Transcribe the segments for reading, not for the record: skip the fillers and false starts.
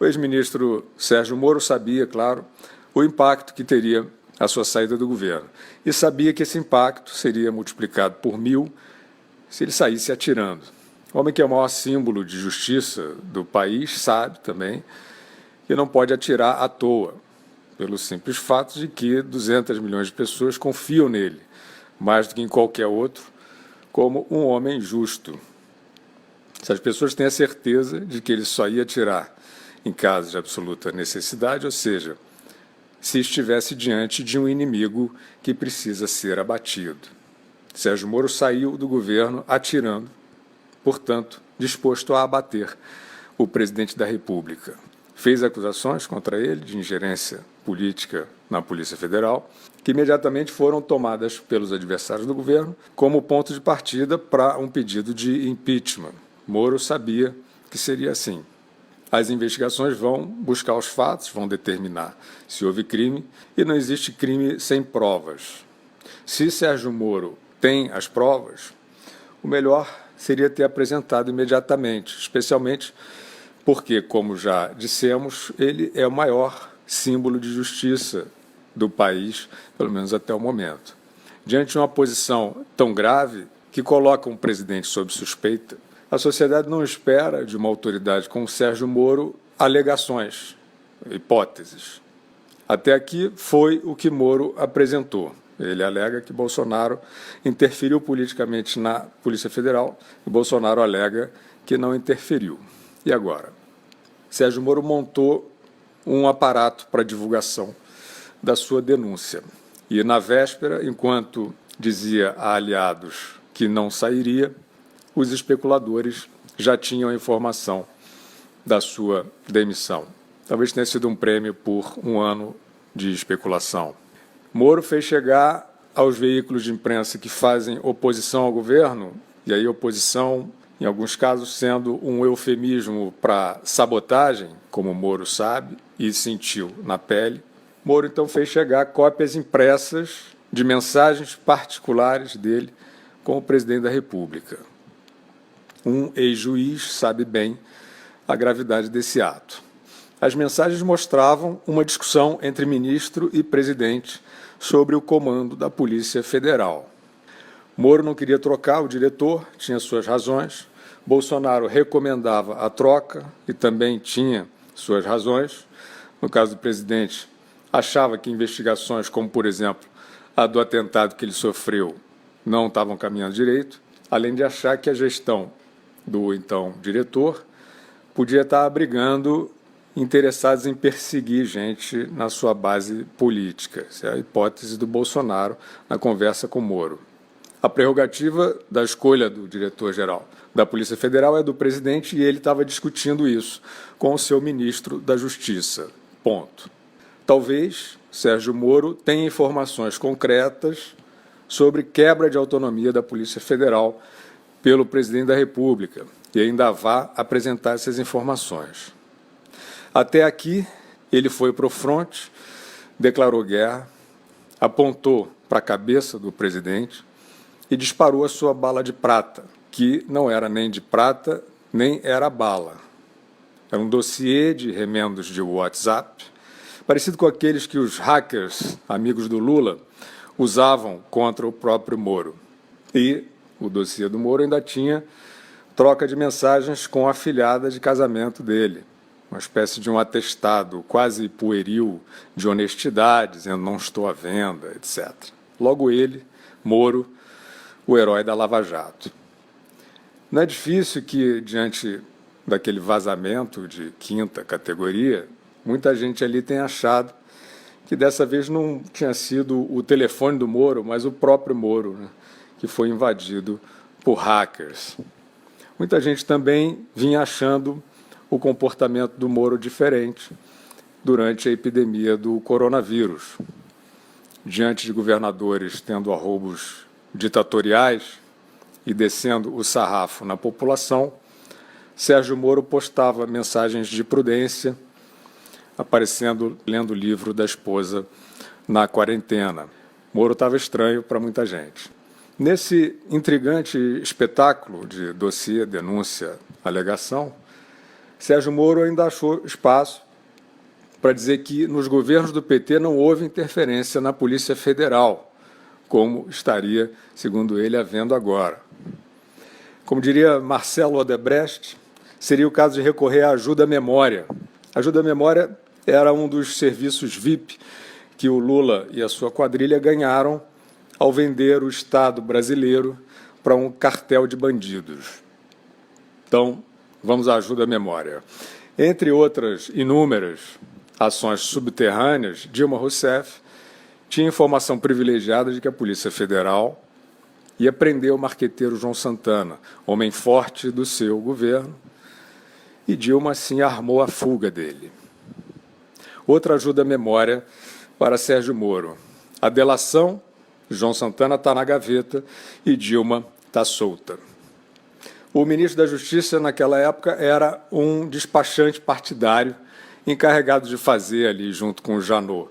O ex-ministro Sérgio Moro sabia, claro, o impacto que teria a sua saída do governo e sabia que esse impacto seria multiplicado por 1000 se ele saísse atirando. O homem que é o maior símbolo de justiça do país sabe também que não pode atirar à toa, pelo simples fato de que 200 milhões de pessoas confiam nele, mais do que em qualquer outro, como um homem justo. Essas pessoas têm a certeza de que ele só ia atirar em caso de absoluta necessidade, ou seja, se estivesse diante de um inimigo que precisa ser abatido. Sérgio Moro saiu do governo atirando, portanto, disposto a abater o presidente da República. Fez acusações contra ele de ingerência política na Polícia Federal, que imediatamente foram tomadas pelos adversários do governo como ponto de partida para um pedido de impeachment. Moro sabia que seria assim. As investigações vão buscar os fatos, vão determinar se houve crime, e não existe crime sem provas. Se Sérgio Moro tem as provas, o melhor seria ter apresentado imediatamente, especialmente porque, como já dissemos, ele é o maior símbolo de justiça do país, pelo menos até o momento. Diante de uma posição tão grave que coloca um presidente sob suspeita, a sociedade não espera de uma autoridade como Sérgio Moro alegações, hipóteses. Até aqui foi o que Moro apresentou. Ele alega que Bolsonaro interferiu politicamente na Polícia Federal e Bolsonaro alega que não interferiu. E agora? Sérgio Moro montou um aparato para divulgação da sua denúncia. E na véspera, enquanto dizia a aliados que não sairia, os especuladores já tinham a informação da sua demissão. Talvez tenha sido um prêmio por um ano de especulação. Moro fez chegar aos veículos de imprensa que fazem oposição ao governo, e aí oposição, em alguns casos, sendo um eufemismo para sabotagem, como Moro sabe e sentiu na pele. Moro, então, fez chegar cópias impressas de mensagens particulares dele com o presidente da República. Um ex-juiz sabe bem a gravidade desse ato. As mensagens mostravam uma discussão entre ministro e presidente sobre o comando da Polícia Federal. Moro não queria trocar o diretor, tinha suas razões. Bolsonaro recomendava a troca e também tinha suas razões. No caso do presidente, achava que investigações como, por exemplo, a do atentado que ele sofreu não estavam caminhando direito, além de achar que a gestão do então diretor podia estar abrigando interessados em perseguir gente na sua base política. Essa é a hipótese do Bolsonaro na conversa com Moro. A prerrogativa da escolha do diretor-geral da Polícia Federal é do presidente e ele estava discutindo isso com o seu ministro da Justiça. Ponto. Talvez Sérgio Moro tenha informações concretas sobre quebra de autonomia da Polícia Federal pelo presidente da República e ainda vá apresentar essas informações. Até aqui, ele foi para o fronte, declarou guerra, apontou para a cabeça do presidente e disparou a sua bala de prata, que não era nem de prata, nem era bala. Era um dossiê de remendos de WhatsApp, parecido com aqueles que os hackers, amigos do Lula, usavam contra o próprio Moro. E o dossiê do Moro ainda tinha troca de mensagens com a afilhada de casamento dele, uma espécie de um atestado quase pueril de honestidade, dizendo não estou à venda, etc. Logo ele, Moro, o herói da Lava Jato. Não é difícil que, diante daquele vazamento de quinta categoria, muita gente ali tenha achado que dessa vez não tinha sido o telefone do Moro, mas o próprio Moro, né, que foi invadido por hackers. Muita gente também vinha achando o comportamento do Moro diferente durante a epidemia do coronavírus. Diante de governadores tendo arroubos ditatoriais e descendo o sarrafo na população, Sérgio Moro postava mensagens de prudência, aparecendo lendo o livro da esposa na quarentena. Moro estava estranho para muita gente. Nesse intrigante espetáculo de dossiê, denúncia, alegação, Sérgio Moro ainda achou espaço para dizer que nos governos do PT não houve interferência na Polícia Federal, como estaria, segundo ele, havendo agora. Como diria Marcelo Odebrecht, seria o caso de recorrer à ajuda à memória. A ajuda à memória era um dos serviços VIP que o Lula e a sua quadrilha ganharam ao vender o Estado brasileiro para um cartel de bandidos. Então, vamos à ajuda à memória. Entre outras inúmeras ações subterrâneas, Dilma Rousseff tinha informação privilegiada de que a Polícia Federal ia prender o marqueteiro João Santana, homem forte do seu governo, e Dilma, assim, armou a fuga dele. Outra ajuda à memória para Sérgio Moro. A delação, João Santana está na gaveta e Dilma está solta. O ministro da Justiça, naquela época, era um despachante partidário encarregado de fazer ali, junto com o Janot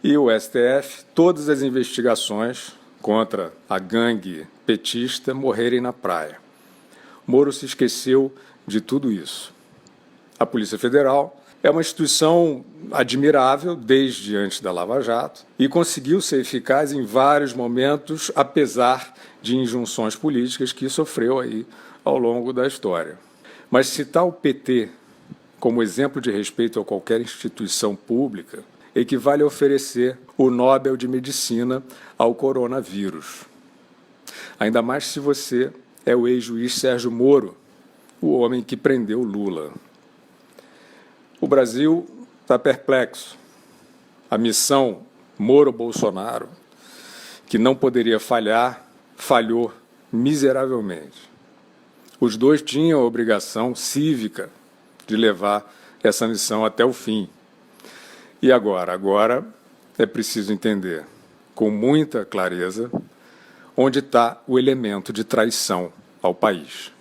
e o STF, todas as investigações contra a gangue petista morrerem na praia. Moro se esqueceu de tudo isso. A Polícia Federal é uma instituição admirável desde antes da Lava Jato e conseguiu ser eficaz em vários momentos, apesar de injunções políticas que sofreu aí ao longo da história. Mas citar o PT como exemplo de respeito a qualquer instituição pública equivale a oferecer o Nobel de Medicina ao coronavírus. Ainda mais se você é o ex-juiz Sérgio Moro, o homem que prendeu Lula. O Brasil está perplexo. A missão Moro-Bolsonaro, que não poderia falhar, falhou miseravelmente. Os dois tinham a obrigação cívica de levar essa missão até o fim. E agora? Agora é preciso entender, com muita clareza, onde está o elemento de traição ao país.